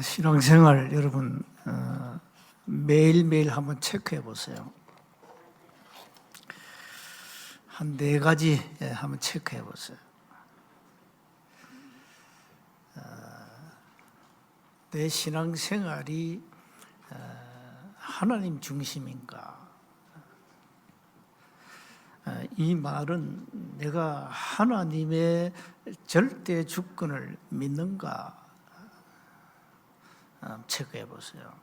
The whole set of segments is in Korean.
신앙생활 여러분 매일매일 한번 체크해 보세요. 한 4가지 한번 체크해 보세요. 내 신앙생활이 하나님 중심인가? 이 말은 내가 하나님의 절대 주권을 믿는가? 체크해 보세요.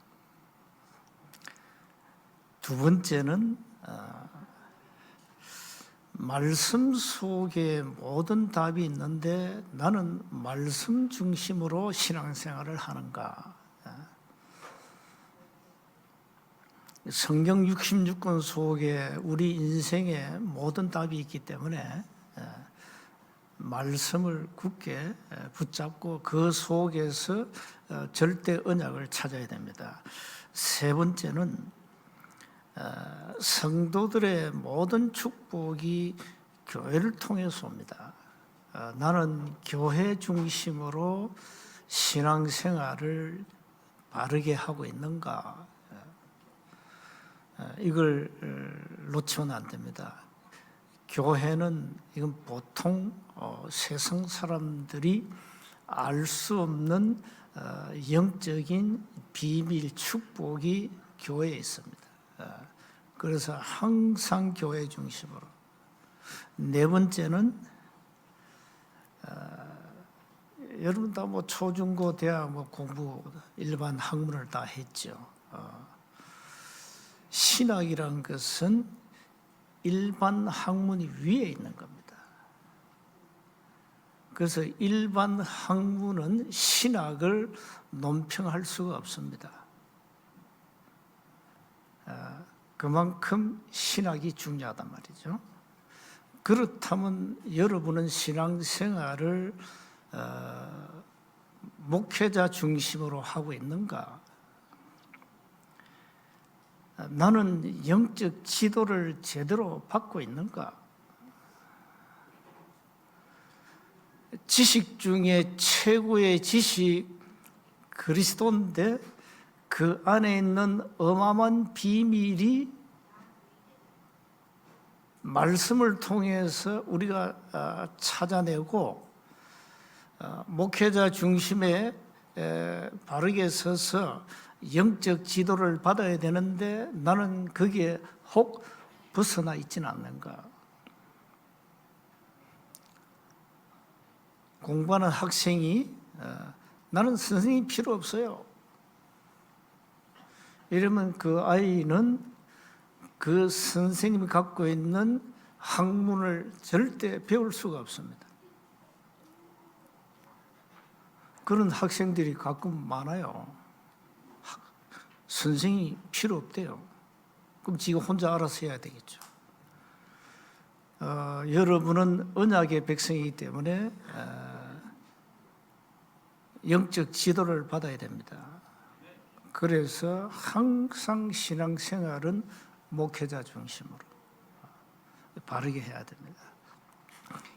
두 번째는 말씀 속에 모든 답이 있는데 나는 말씀 중심으로 신앙생활을 하는가? 성경 66권 속에 우리 인생의 모든 답이 있기 때문에 말씀을 굳게 붙잡고 그 속에서 절대 언약을 찾아야 됩니다. 세 번째는 성도들의 모든 축복이 교회를 통해서 옵니다. 나는 교회 중심으로 신앙생활을 바르게 하고 있는가? 이걸 놓치면 안 됩니다. 교회는 이건 보통 세상 사람들이 알 수 없는 영적인 비밀 축복이 교회에 있습니다. 그래서 항상 교회 중심으로. 네 번째는 여러분 다 뭐 초중고 대학 뭐 공부 일반 학문을 다 했죠. 신학이란 것은 일반 학문이 위에 있는 겁니다. 그래서 일반 학문은 신학을 논평할 수가 없습니다. 그만큼 신학이 중요하단 말이죠. 그렇다면 여러분은 신앙생활을 목회자 중심으로 하고 있는가? 나는 영적 지도를 제대로 받고 있는가? 지식 중에 최고의 지식 그리스도인데 그 안에 있는 어마어마한 비밀이 말씀을 통해서 우리가 찾아내고 목회자 중심에 바르게 서서 영적 지도를 받아야 되는데 나는 거기에 혹 벗어나 있지는 않는가? 공부하는 학생이 나는 선생님이 필요 없어요. 이러면 그 아이는 그 선생님이 갖고 있는 학문을 절대 배울 수가 없습니다. 그런 학생들이 가끔 많아요. 선생님이 필요 없대요. 그럼 지가 혼자 알아서 해야 되겠죠. 여러분은 언약의 백성이기 때문에 영적 지도를 받아야 됩니다. 그래서 항상 신앙생활은 목회자 중심으로 바르게 해야 됩니다.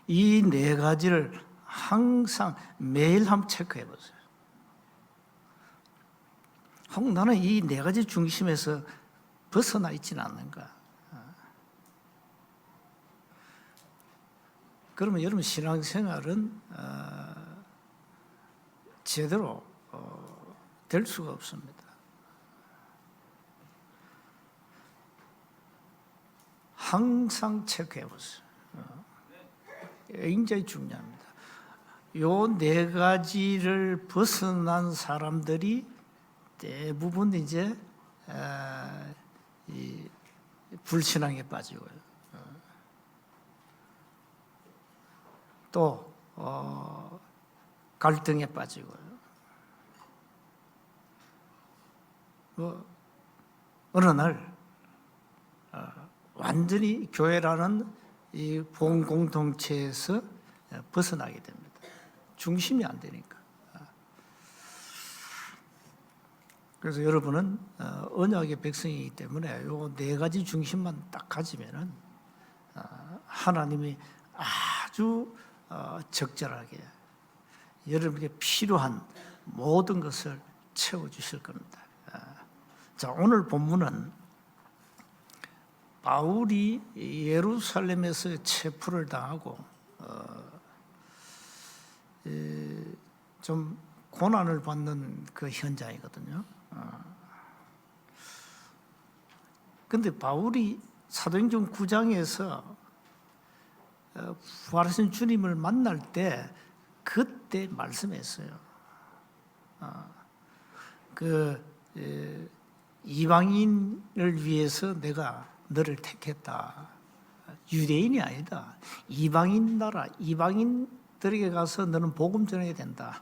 이 4가지를 항상 매일 한번 체크해 보세요. 혹 나는 이 4가지 중심에서 벗어나 있지는 않는가? 그러면 여러분 신앙생활은 제대로 될 수가 없습니다. 항상 체크해 보세요. 굉장히 중요합니다. 요 4가지를 벗어난 사람들이 대부분 이제 이 불신앙에 빠지고요. 또 갈등에 빠지고요. 어느 날 완전히 교회라는 이 본 공동체에서 벗어나게 됩니다. 중심이 안 되니까. 그래서 여러분은 언약의 백성이기 때문에 요 4가지 중심만 딱 가지면은 하나님이 아주 적절하게 여러분에게 필요한 모든 것을 채워주실 겁니다. 자, 오늘 본문은 바울이 예루살렘에서 체포를 당하고 좀 고난을 받는 그 현장이거든요. 근데 바울이 사도행전 9장에서 부활하신 주님을 만날 때 그때 말씀했어요. 이방인을 위해서 내가 너를 택했다. 유대인이 아니다. 이방인 나라, 이방인들에게 가서 너는 복음 전해야 된다.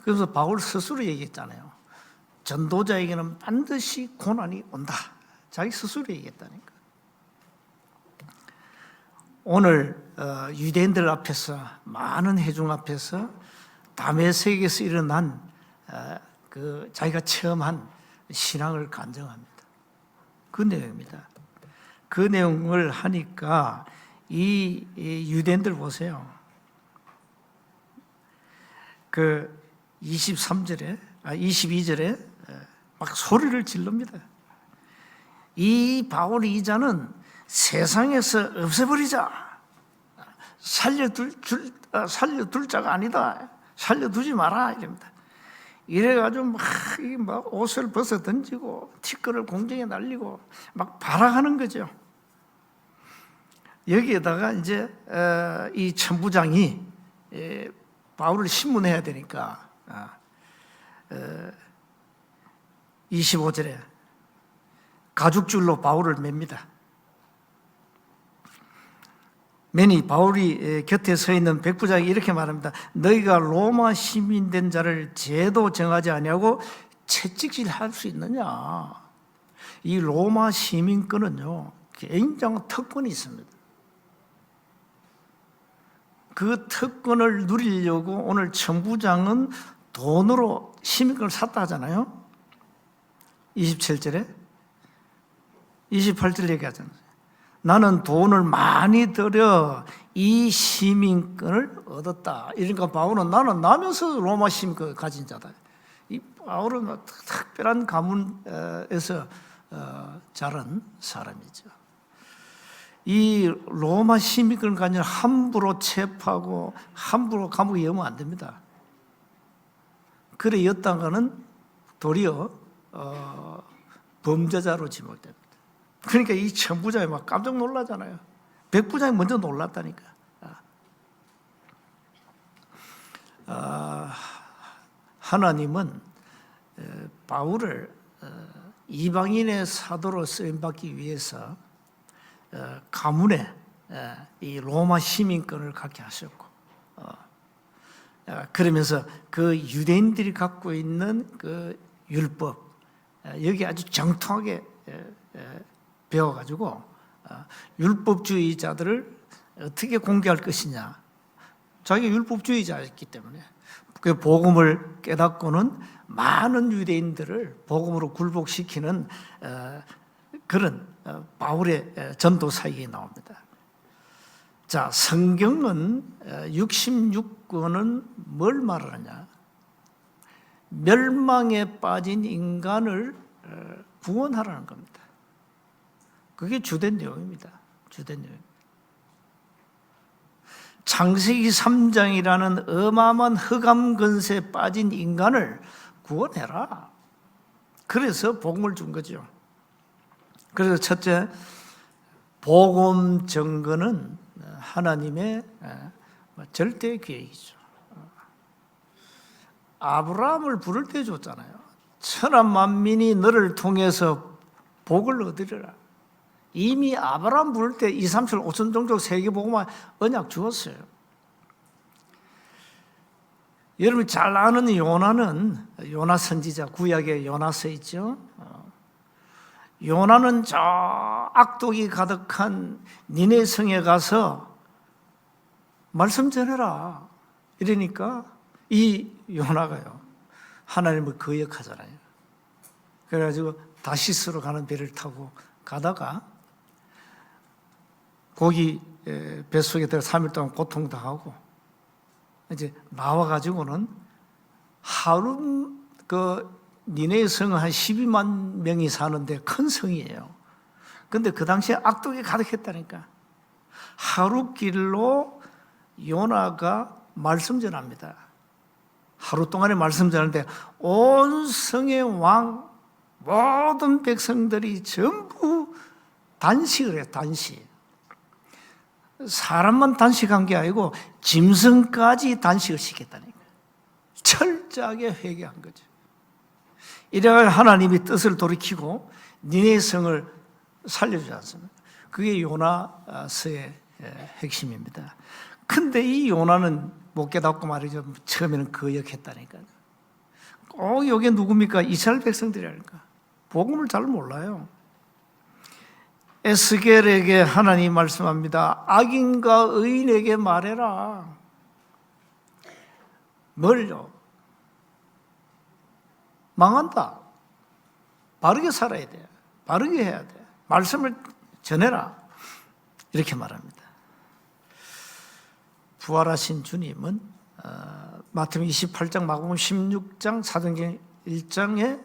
그래서 바울 스스로 얘기했잖아요. 전도자에게는 반드시 고난이 온다. 자기 스스로 얘기했다니까. 오늘 유대인들 앞에서, 많은 회중 앞에서 다메섹에서 일어난 자기가 체험한 신앙을 간증합니다. 그 내용입니다. 그 내용을 하니까 이 유대인들 보세요. 그 22절에 막 소리를 질릅니다. 이 바울 이자는 세상에서 없애버리자. 살려둘 자가 아니다. 살려두지 마라. 이럽니다. 이래가지고 막 옷을 벗어 던지고 티끌을 공중에 날리고 막 발악하는 거죠. 여기에다가 이제 이 천부장이 바울을 신문해야 되니까 25절에 가죽줄로 바울을 맵니다. 매니 바울이 곁에 서 있는 백부장이 이렇게 말합니다. 너희가 로마 시민 된 자를 죄도 정하지 아니하고 채찍질할 수 있느냐? 이 로마 시민권은요, 개인장 특권이 있습니다. 그 특권을 누리려고 오늘 천부장은 돈으로 시민권을 샀다 하잖아요. 27절에 28절 얘기하잖아요. 나는 돈을 많이 들여 이 시민권을 얻었다. 이러니까 바울은 나는 나면서 로마 시민권을 가진 자다. 이 바울은 특별한 가문에서 자란 사람이죠. 이 로마 시민권을 가진 함부로 체포하고 함부로 감옥에 넣으면 안 됩니다. 그래 였다가는 도리어 범죄자로 지목됩니다. 그러니까 이 천부장이 막 깜짝 놀라잖아요. 백부장이 먼저 놀랐다니까. 하나님은 바울을 이방인의 사도로 쓰임받기 위해서 가문에 이 로마 시민권을 갖게 하셨고, 그러면서 그 유대인들이 갖고 있는 그 율법, 여기 아주 정통하게 배워가지고 율법주의자들을 어떻게 공개할 것이냐. 자기가 율법주의자였기 때문에 그 복음을 깨닫고는 많은 유대인들을 복음으로 굴복시키는 그런 바울의 전도 사역이 나옵니다. 자, 성경은 66권은 뭘 말하느냐? 멸망에 빠진 인간을 구원하라는 겁니다. 그게 주된 내용입니다. 주된 내용. 창세기 3장이라는 어마어마한 흑암 근세에 빠진 인간을 구원해라. 그래서 복음을 준 거죠. 그래서 첫째, 복음 증거는 하나님의 절대 계획이죠. 아브라함을 부를 때 줬잖아요. 천하 만민이 너를 통해서 복을 얻으리라. 이미 아브라함 부를 때 2, 3, 7, 5천 종족 세계복음화 언약 주었어요. 여러분이 잘 아는 요나는, 요나 선지자, 구약에 요나서 있죠. 요나는 저 악독이 가득한 니네 성에 가서 말씀 전해라. 이러니까 이 요나가요, 하나님을 거역하잖아요. 그래가지고 다시스로 가는 배를 타고 가다가 거기 뱃속에 들어 3일 동안 고통당하고 이제 나와가지고는 하루 그 니네 성은 한 12만 명이 사는데 큰 성이에요. 근데 그 당시에 악독이 가득했다니까. 하루 길로 요나가 말씀 전합니다. 하루 동안에 말씀 전하는데 온 성의 왕 모든 백성들이 전부 단식을 해요. 단식. 사람만 단식한 게 아니고 짐승까지 단식을 시켰다니까. 철저하게 회개한 거죠. 이래야 하나님이 뜻을 돌이키고 니네 성을 살려주지 않습니까? 그게 요나서의 핵심입니다. 근데 이 요나는 못 깨닫고 말이죠. 처음에는 거역했다니까요. 꼭 이게 누굽니까? 이스라엘 백성들이라니까. 복음을 잘 몰라요. 에스겔에게 하나님 말씀합니다. 악인과 의인에게 말해라. 뭘요? 망한다. 바르게 살아야 돼. 바르게 해야 돼. 말씀을 전해라. 이렇게 말합니다. 부활하신 주님은 마태복음 28장, 마가복음 16장, 사도행전 1장에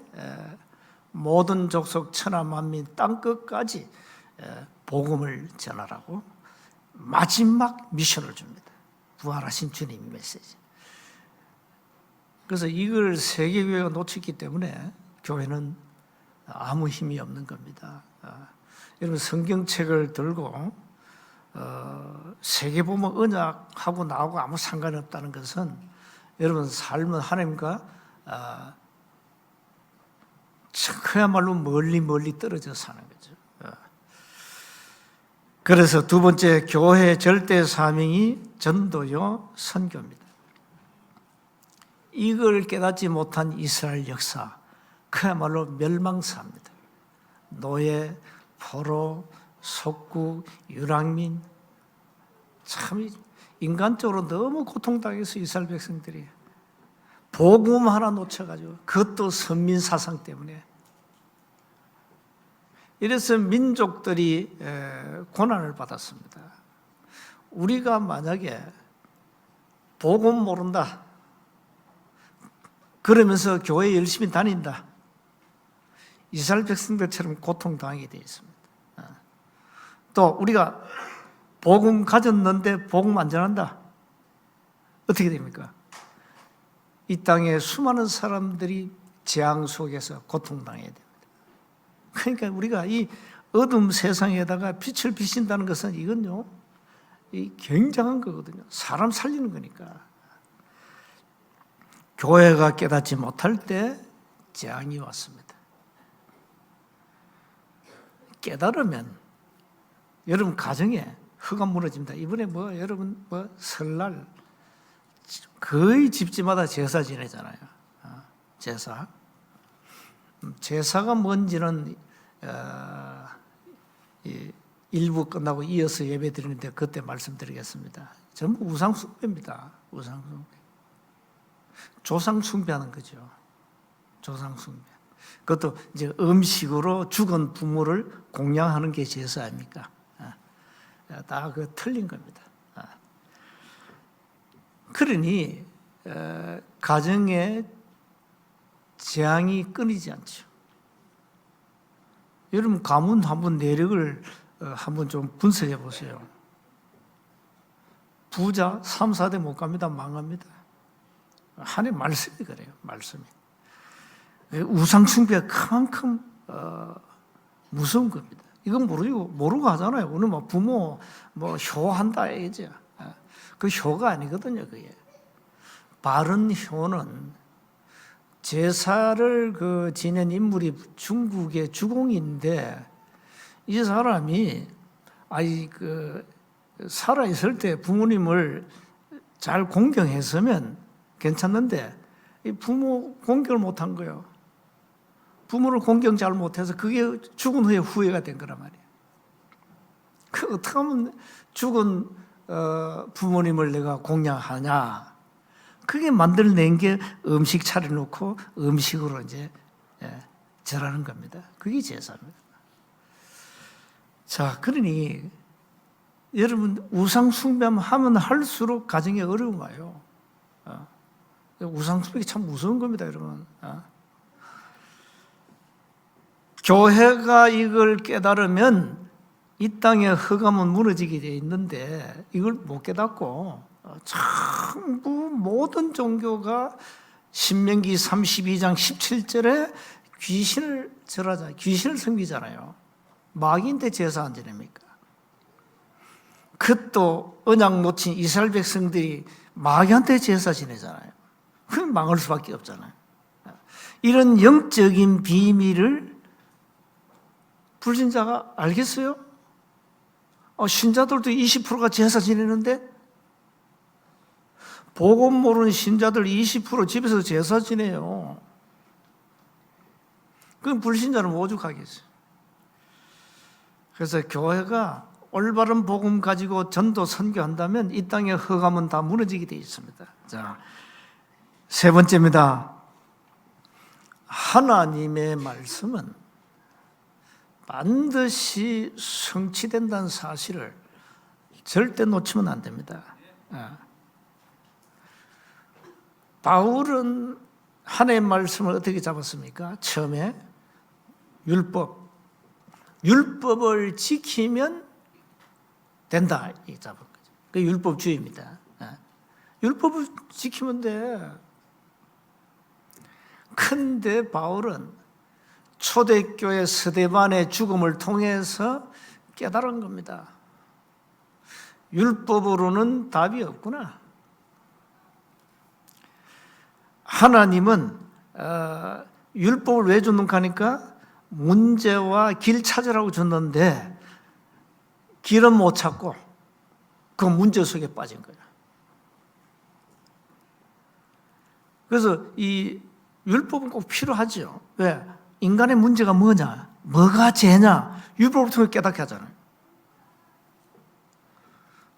모든 족속 천하 만민 땅끝까지 복음을 전하라고 마지막 미션을 줍니다. 부활하신 주님 메시지. 그래서 이걸 세계교회가 놓쳤기 때문에 교회는 아무 힘이 없는 겁니다. 여러분 성경책을 들고 세계보면 언약하고 나하고 아무 상관이 없다는 것은 여러분 삶은 하나님과 그야말로 멀리 떨어져 사는 거죠. 그래서 두 번째 교회의 절대 사명이 전도요 선교입니다. 이걸 깨닫지 못한 이스라엘 역사 그야말로 멸망사입니다. 노예, 포로, 속국, 유랑민 참 인간적으로 너무 고통당해서 이스라엘 백성들이 복음 하나 놓쳐가지고 그것도 선민 사상 때문에 이래서 민족들이 고난을 받았습니다. 우리가 만약에 복음 모른다 그러면서 교회 열심히 다닌다 이스라엘 백성들처럼 고통당하게 되어 있습니다. 또 우리가 복음 가졌는데 복음 안 전한다 어떻게 됩니까? 이 땅에 수많은 사람들이 재앙 속에서 고통당해야 됩니다. 그러니까 우리가 이 어둠 세상에다가 빛을 비친다는 것은 이건요, 이 굉장한 거거든요. 사람 살리는 거니까. 교회가 깨닫지 못할 때 재앙이 왔습니다. 깨달으면 여러분 가정에 흙이 무너집니다. 이번에 여러분 설날 거의 집집마다 제사 지내잖아요. 제사. 제사가 뭔지는 일부 끝나고 이어서 예배 드리는데 그때 말씀드리겠습니다. 전부 우상 숭배입니다. 우상 숭배. 조상 숭배하는 거죠. 조상 숭배. 그것도 이제 음식으로 죽은 부모를 공양하는 게 제사 아닙니까? 다 그 틀린 겁니다. 그러니 가정에 재앙이 끊이지 않죠. 여러분 가문 한번 내력을 한번 좀 분석해 보세요. 부자 3, 4대 못 갑니다. 망합니다. 하나님 말씀이 그래요. 말씀이. 우상 숭배가 그만큼 무서운 겁니다. 이건 모르고 하잖아요. 오늘 부모 효한다 이제. 그 효가 아니거든요. 그게 바른 효는 제사를 지낸 인물이 중국의 주공인데 이 사람이 살아 있을 때 부모님을 잘 공경했으면 괜찮는데 이 부모 공경을 못한 거예요. 부모를 공경 잘 못해서 그게 죽은 후에 후회가 된 거란 말이에요. 그 어떻게 하면 죽은 부모님을 내가 공양하냐? 그게 만들어낸 게 음식 차려놓고 음식으로 이제 절하는 겁니다. 그게 제사입니다. 자, 그러니 여러분 우상 숭배하면 할수록 가정에 어려움 와요. 우상숭배가 참 무서운 겁니다, 여러분. 교회가 이걸 깨달으면 이 땅의 흑암은 무너지게 돼 있는데 이걸 못 깨닫고 전부 모든 종교가 신명기 32장 17절에 귀신을 절하잖아요. 귀신을 섬기잖아요. 마귀인데 제사 안 지냅니까? 그것도 언약 놓친 이스라엘 백성들이 마귀한테 제사 지내잖아요. 그럼 망할 수밖에 없잖아요. 이런 영적인 비밀을 불신자가 알겠어요? 신자들도 20%가 제사 지내는데 복음 모르는 신자들 20% 집에서 제사 지내요. 그럼 불신자는 오죽하겠어요. 그래서 교회가 올바른 복음 가지고 전도 선교한다면 이 땅의 흑암은 다 무너지게 되어 있습니다. 자, 세 번째입니다. 하나님의 말씀은 반드시 성취된다는 사실을 절대 놓치면 안 됩니다. 바울은 하나님의 말씀을 어떻게 잡았습니까? 처음에 율법을 지키면 된다 이 잡은 거죠. 그 율법주의입니다. 율법을 지키면 돼. 근데 바울은 초대교회 스데반의 죽음을 통해서 깨달은 겁니다. 율법으로는 답이 없구나. 하나님은 율법을 왜 줬는가 하니까 문제와 길 찾으라고 줬는데 길은 못 찾고 그 문제 속에 빠진 거예요. 그래서 이 율법은 꼭 필요하죠. 왜? 인간의 문제가 뭐냐? 뭐가 죄냐? 율법을 통해 깨닫게 하잖아요.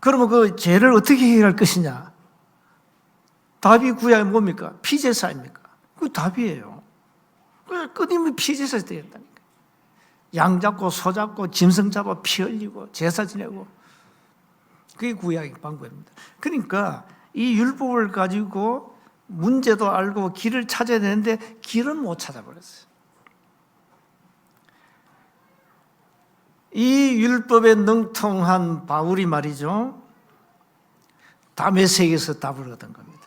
그러면 그 죄를 어떻게 해결할 것이냐? 답이 구약이 뭡니까? 피제사입니까? 그 답이에요. 끊임없이 피제사 되겠다니까. 양 잡고 소 잡고 짐승 잡아 피 흘리고 제사 지내고 그게 구약의 방법입니다. 그러니까 이 율법을 가지고 문제도 알고 길을 찾아야 되는데 길은 못 찾아버렸어요. 이 율법에 능통한 바울이 말이죠, 다메섹에서 답을 얻은 겁니다.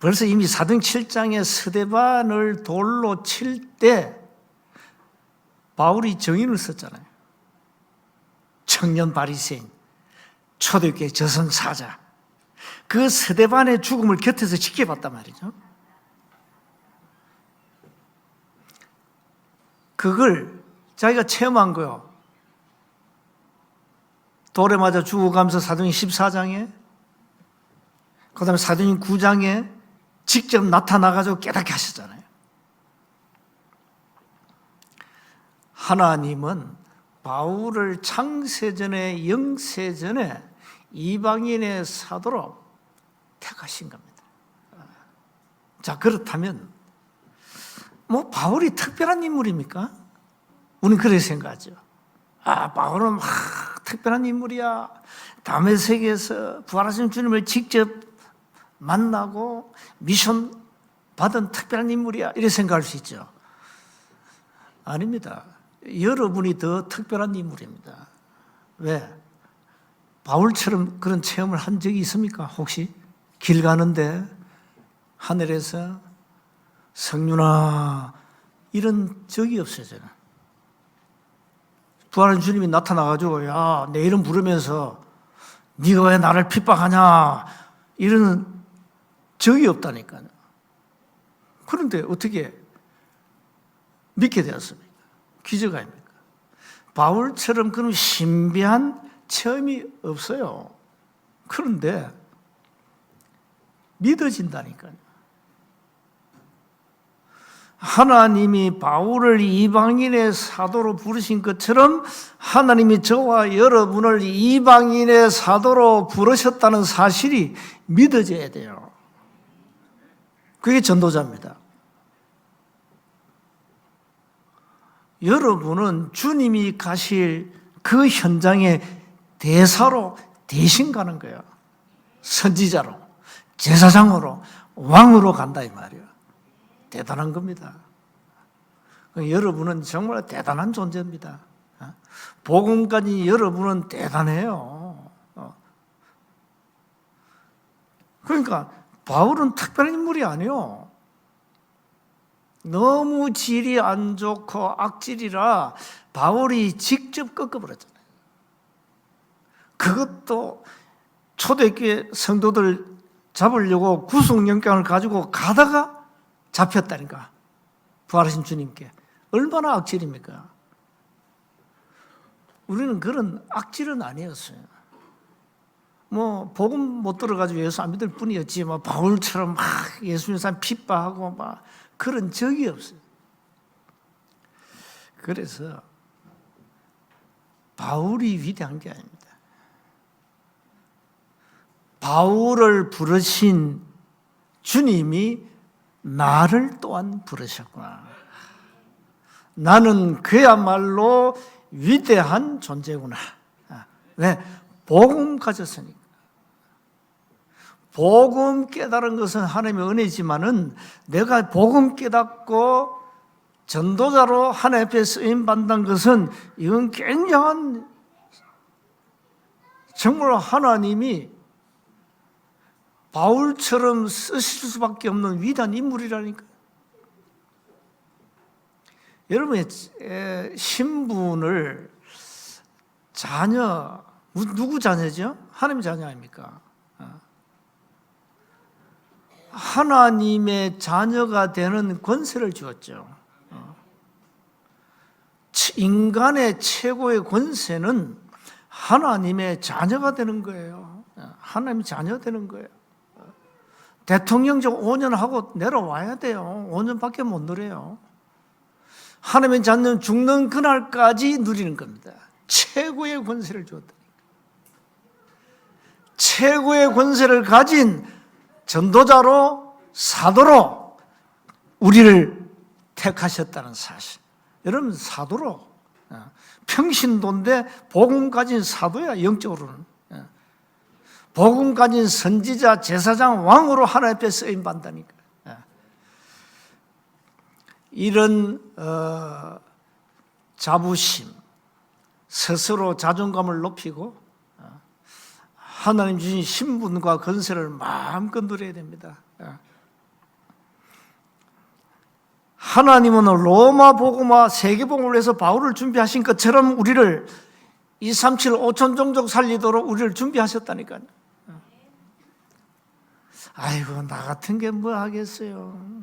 벌써 이미 사도행 7장에 스데반을 돌로 칠 때 바울이 정인을 썼잖아요. 청년 바리새인, 초대교회 저승사자. 그 스데반의 죽음을 곁에서 지켜봤단 말이죠. 그걸 자기가 체험한 거요. 돌에 맞아 죽어가면서 사도행 14장에, 그 다음에 사도행 9장에 직접 나타나가지고 깨닫게 하셨잖아요. 하나님은 바울을 창세전에 영세전에 이방인의 사도로 택하신 겁니다. 자, 그렇다면 뭐 바울이 특별한 인물입니까? 우리는 그렇게 생각하죠. 바울은 특별한 인물이야. 다메섹에서 부활하신 주님을 직접 만나고 미션 받은 특별한 인물이야. 이렇게 생각할 수 있죠. 아닙니다. 여러분이 더 특별한 인물입니다. 왜? 바울처럼 그런 체험을 한 적이 있습니까? 혹시? 길 가는데 하늘에서 성윤아 이런 적이 없어요. 저는. 부활한 주님이 나타나가지고 야, 내 이름 부르면서 네가 왜 나를 핍박하냐 이런 적이 없다니까요. 그런데 어떻게 믿게 되었습니까? 기적 아닙니까? 바울처럼 그런 신비한 체험이 없어요. 그런데 믿어진다니까요. 하나님이 바울을 이방인의 사도로 부르신 것처럼 하나님이 저와 여러분을 이방인의 사도로 부르셨다는 사실이 믿어져야 돼요. 그게 전도자입니다. 여러분은 주님이 가실 그 현장에 대사로 대신 가는 거예요. 선지자로, 제사장으로, 왕으로 간다 이 말이에요. 대단한 겁니다. 여러분은 정말 대단한 존재입니다. 복음까지 여러분은 대단해요. 그러니까 바울은 특별한 인물이 아니에요. 너무 질이 안 좋고 악질이라 바울이 직접 꺾어버렸잖아요. 그것도 초대교회 성도들 잡으려고 구속영장을 가지고 가다가 잡혔다니까. 부활하신 주님께. 얼마나 악질입니까? 우리는 그런 악질은 아니었어요. 뭐 복음 못 들어가지고 예수 안 믿을 뿐이었지 뭐 바울처럼 막 예수님 사람 핍박하고 막 그런 적이 없어요. 그래서 바울이 위대한 게 아닙니다. 바울을 부르신 주님이 나를 또한 부르셨구나. 나는 그야말로 위대한 존재구나. 왜? 복음 가졌으니까. 복음 깨달은 것은 하나님의 은혜지만은 내가 복음 깨닫고 전도자로 하나님 앞에 쓰임 받는 것은 이건 굉장한 정말 하나님이 바울처럼 쓰실 수밖에 없는 위대한 인물이라니까요. 여러분의 신분을 자녀, 누구 자녀죠? 하나님 자녀 아닙니까? 하나님의 자녀가 되는 권세를 주었죠. 인간의 최고의 권세는 하나님의 자녀가 되는 거예요. 하나님의 자녀 되는 거예요. 대통령직 5년 하고 내려와야 돼요. 5년밖에 못 누려요. 하나님의 자녀는 죽는 그날까지 누리는 겁니다. 최고의 권세를 주었다니까. 최고의 권세를 가진 전도자로 사도로 우리를 택하셨다는 사실. 여러분 사도로 평신도인데 복음 가진 사도야. 영적으로는 복음 가진 선지자, 제사장, 왕으로 하나님 앞에 쓰임 받다니까. 이런 자부심, 스스로 자존감을 높이고 하나님 주신 신분과 권세를 마음껏 누려야 됩니다. 하나님은 로마 복음화 세계 복음을 위해서 바울을 준비하신 것처럼 우리를 237 5천 종족 살리도록 우리를 준비하셨다니까요. 아이고 나 같은 게 뭐 하겠어요.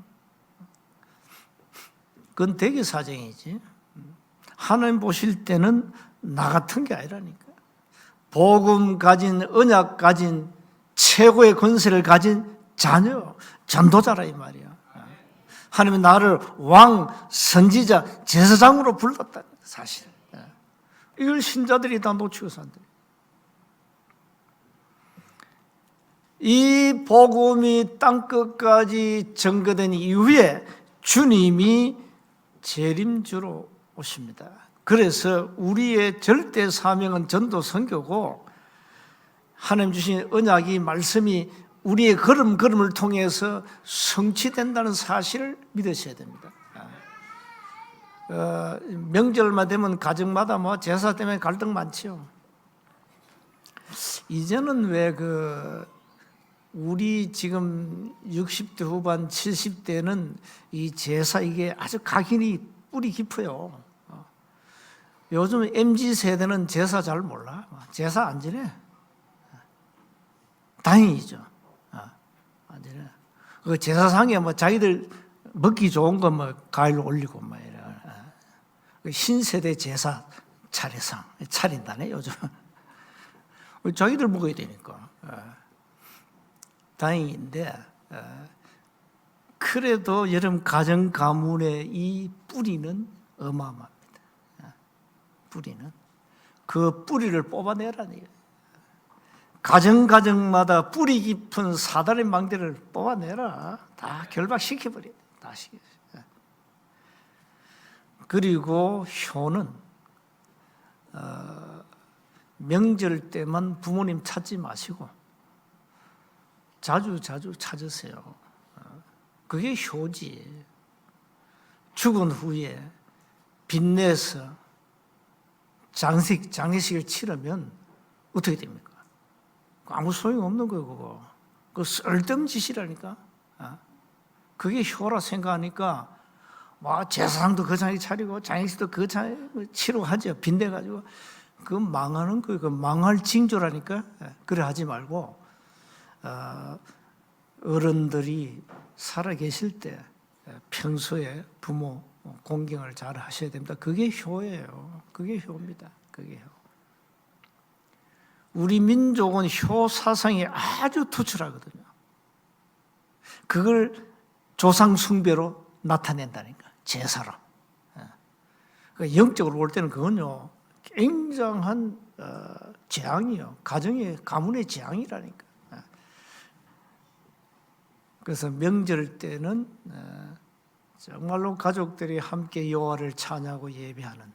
그건 대개 사정이지. 하나님 보실 때는 나 같은 게 아니라니까. 복음 가진, 언약 가진, 최고의 권세를 가진 자녀, 전도자라 이 말이야. 하나님이 나를 왕, 선지자, 제사장으로 불렀다 사실. 이걸 신자들이 다 놓치고 산다. 이 복음이 땅끝까지 전거된 이후에 주님이 재림주로 오십니다. 그래서 우리의 절대 사명은 전도 선교고 하나님 주신 언약이 말씀이 우리의 걸음걸음을 통해서 성취된다는 사실을 믿으셔야 됩니다. 명절만 되면 가정마다 뭐 제사 때문에 갈등 많지요. 이제는 왜 우리 지금 60대 후반 70대는 이 제사 이게 아주 각인이 뿌리 깊어요. 요즘 MZ세대는 제사 잘 몰라. 제사 안 지내. 다행이죠. 안 지내. 그 제사상에 뭐 자기들 먹기 좋은 거 뭐 과일 올리고 뭐 이래. 신세대 제사 차례상 차린다네 요즘. 자기들 먹어야 되니까. 다행인데 그래도 여러분 가정 가문의 이 뿌리는 어마어마합니다. 뿌리는 그 뿌리를 뽑아내라는 거예요. 가정마다 뿌리 깊은 사다리 망대를 뽑아내라. 다 결박시켜버려. 다 시켜. 그리고 효는 명절 때만 부모님 찾지 마시고 자주 찾으세요. 그게 효지. 죽은 후에 빚내서 장례식을 치르면 어떻게 됩니까? 아무 소용없는 거예요, 그거. 그 쓸데없는 짓이라니까. 그게 효라 생각하니까 제사상도 그 자리 차리고 장례식도 그 자리 치료하죠. 빚내가지고. 그 망하는 거예요. 그 망할 징조라니까. 그래 하지 말고 어른들이 살아 계실 때 평소에 부모 공경을 잘 하셔야 됩니다. 그게 효예요. 그게 효입니다. 그게 효. 우리 민족은 효 사상이 아주 투철하거든요. 그걸 조상 숭배로 나타낸다니까. 제사로. 영적으로 볼 때는 그건요 굉장한 재앙이요. 가문의 재앙이라니까. 그래서 명절 때는 정말로 가족들이 함께 여호와를 찬양하고 예배하는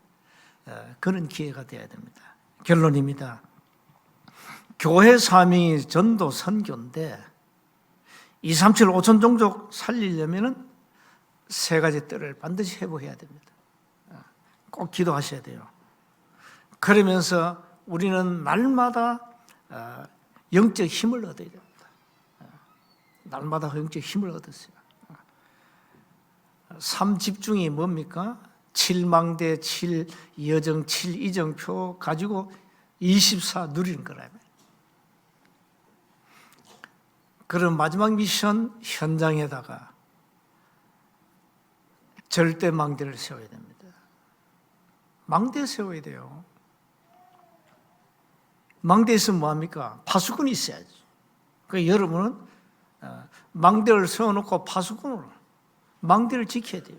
그런 기회가 되어야 됩니다. 결론입니다. 교회 사명이 전도 선교인데 237 5천 종족 살리려면 세 가지 뜰을 반드시 회복해야 됩니다. 꼭 기도하셔야 돼요. 그러면서 우리는 날마다 영적 힘을 얻어야 됩니다. 날마다 영적 힘을 얻었어요. 3집중이 뭡니까? 7망대, 7여정, 7이정표 가지고 24 누리는 거라며. 그런 마지막 미션 현장에다가 절대 망대를 세워야 됩니다. 망대 세워야 돼요. 망대에 있으면 뭐합니까? 파수꾼이 있어야지. 그러니까 여러분은 망대를 세워놓고 파수꾼으로 망대를 지켜야 돼요.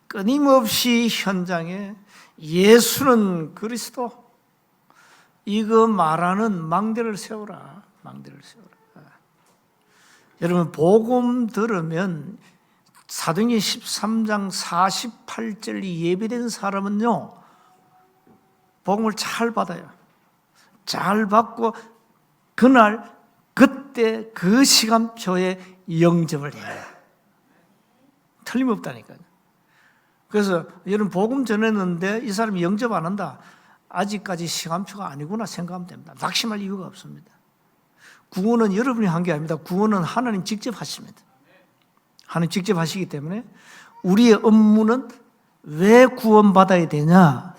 끊임없이 현장에 예수는 그리스도 이거 말하는 망대를 세워라. 망대를 세워라. 여러분 복음 들으면 사도행전 13장 48절이 예배된 사람은요 복음을 잘 받아요. 잘 받고 그날 그때 그 시간표에 영접을 해요. 틀림없다니까요. 그래서 여러분 복음 전했는데 이 사람이 영접 안 한다. 아직까지 시간표가 아니구나 생각하면 됩니다. 낙심할 이유가 없습니다. 구원은 여러분이 한 게 아닙니다. 구원은 하나님 직접 하십니다. 하나님 직접 하시기 때문에 우리의 업무는 왜 구원받아야 되냐?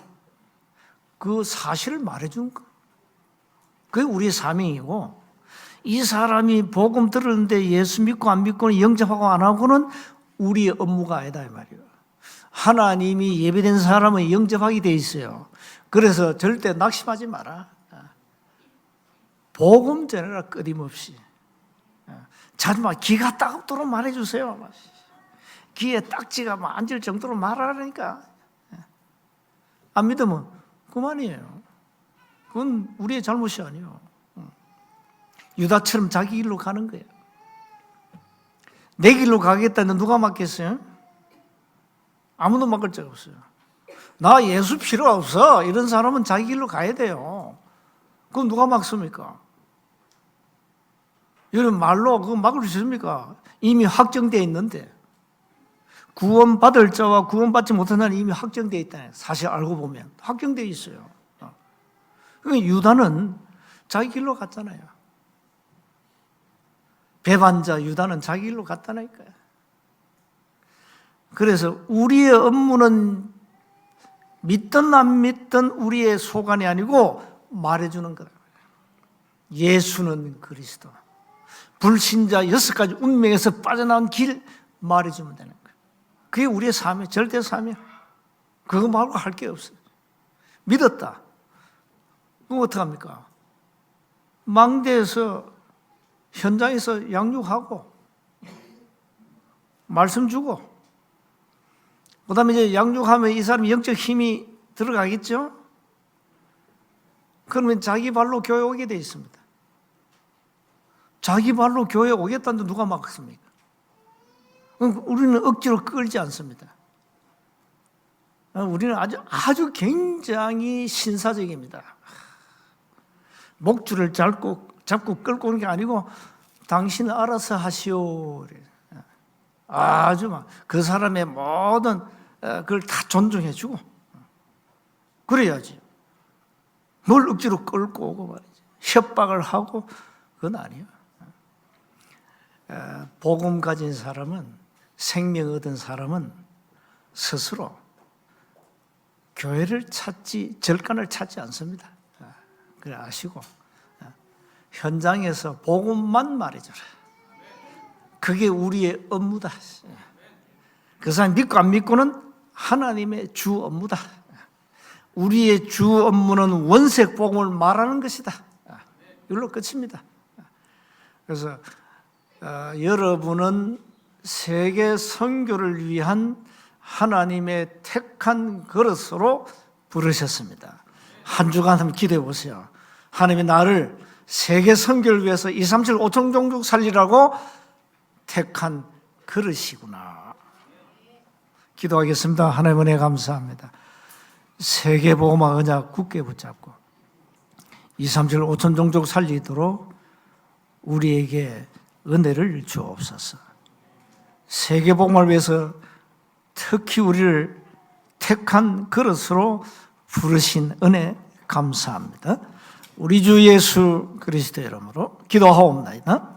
그 사실을 말해주는 거. 그게 우리의 사명이고 이 사람이 복음 들었는데 예수 믿고 안 믿고는 영접하고 안 하고는 우리의 업무가 아니다 이 말이에요. 하나님이 예배된 사람은 영접하게 돼 있어요. 그래서 절대 낙심하지 마라. 복음 전해라 끊임없이. 자주마 기가 따갑도록 말해주세요. 귀에 딱지가 앉을 정도로 말하라니까. 안 믿으면 그만이에요. 그건 우리의 잘못이 아니에요. 유다처럼 자기 길로 가는 거예요. 내 길로 가겠다는데 누가 맡겠어요? 아무도 맡을 적 없어요. 나 예수 필요 없어. 이런 사람은 자기 길로 가야 돼요. 그럼 누가 막습니까? 이런 말로 그거 막을 수 있습니까? 이미 확정되어 있는데. 구원받을 자와 구원받지 못한 자는 이미 확정되어 있다는 사실 알고 보면 확정되어 있어요. 그러니까 유다는 자기 길로 갔잖아요. 배반자 유다는 자기 길로 갔다니까요. 그래서 우리의 업무는 믿든 안 믿든 우리의 소관이 아니고 말해주는 거다. 예수는 그리스도. 불신자 6가지 운명에서 빠져나온 길 말해주면 되는 거예요. 그게 우리의 삶이에요. 절대 삶이에요. 그거 말고 할 게 없어요. 믿었다. 그럼 어떡합니까? 망대에서 현장에서 양육하고 말씀 주고 그 다음에 이제 양육하면 이 사람이 영적 힘이 들어가겠죠? 그러면 자기 발로 교회 오게 돼 있습니다. 자기 발로 교회 오겠다는데 누가 막습니까? 우리는 억지로 끌지 않습니다. 우리는 아주 굉장히 신사적입니다. 목줄을 잡고 끌고 오는 게 아니고 당신 알아서 하시오. 아주 막 그 사람의 모든 그걸 다 존중해주고 그래야지. 뭘 억지로 끌고 오고 말이지. 협박을 하고 그건 아니에요. 복음 가진 사람은, 생명 얻은 사람은 스스로 교회를 찾지, 절간을 찾지 않습니다. 그래 아시고 현장에서 복음만 말해줘라. 그게 우리의 업무다. 그 사람 믿고 안 믿고는 하나님의 주 업무다. 우리의 주 업무는 원색 복음을 말하는 것이다. 이걸로 끝입니다. 그래서 여러분은 세계 선교를 위한 하나님의 택한 그릇으로 부르셨습니다. 한 주간 한번 기도해 보세요. 하나님이 나를 세계 선교를 위해서 2, 3, 7, 5천 종족 살리라고 택한 그릇이구나. 기도하겠습니다. 하나님 은혜 감사합니다. 세계복음화 언약 굳게 붙잡고 2, 3, 7, 5천 종족 살리도록 우리에게 은혜를 주옵소서. 세계복음을 위해서 특히 우리를 택한 그릇으로 부르신 은혜 감사합니다. 우리 주 예수 그리스도 이름으로 기도하옵나이다.